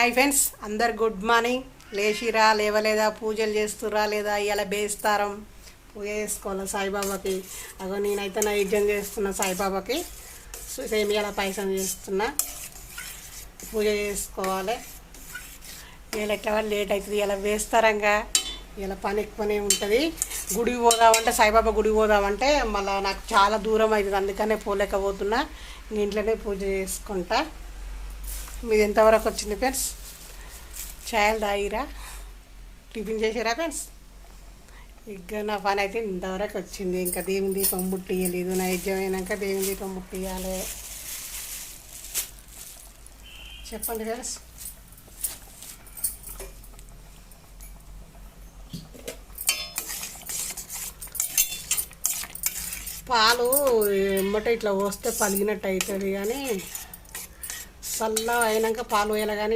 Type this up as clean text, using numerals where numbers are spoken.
Hi friends, అందరు good morning. లేచిరా లేవలేదా, పూజలు చేస్తురా లేదా, ఇలా బేస్తారం పూజ చేసుకోవాలి సాయిబాబాకి. అగో నేనైతే నైవేద్యం చేస్తున్నా సాయిబాబాకి. సేమియాల పాయసం చేస్తున్నా. పూజ చేసుకోవాలి. ఇలా ఎట్లా లేట్ అవుతుంది, ఇలా వేస్తారంగా. ఇలా పని ఎక్కువనే ఉంటుంది. గుడికి పోదామంటే, సాయిబాబా గుడికి పోదామంటే మళ్ళీ నాకు చాలా దూరం అవుతుంది, అందుకనే పోలేకపోతున్నా. ఇంట్లోనే పూజ చేసుకుంటా. మీది ఎంతవరకు వచ్చింది ఫ్రెండ్స్? చాయలు తాగిరా, టిఫిన్ చేసారా ఫ్రెండ్స్? ఇక నా పని అయితే ఇంతవరకు వచ్చింది. ఇంకా దేవుని దీపం ముట్టియలేదు. నైవేద్యం అయినాక దేవుని దీపం ముట్టియాలి. చెప్పండి ఫ్రెండ్స్. పాలు ఎమ్మట ఇట్లా పోస్తే పలిగినట్టు అవుతుంది, కానీ చల్ల అయినాక పాలు పోయాలి. కానీ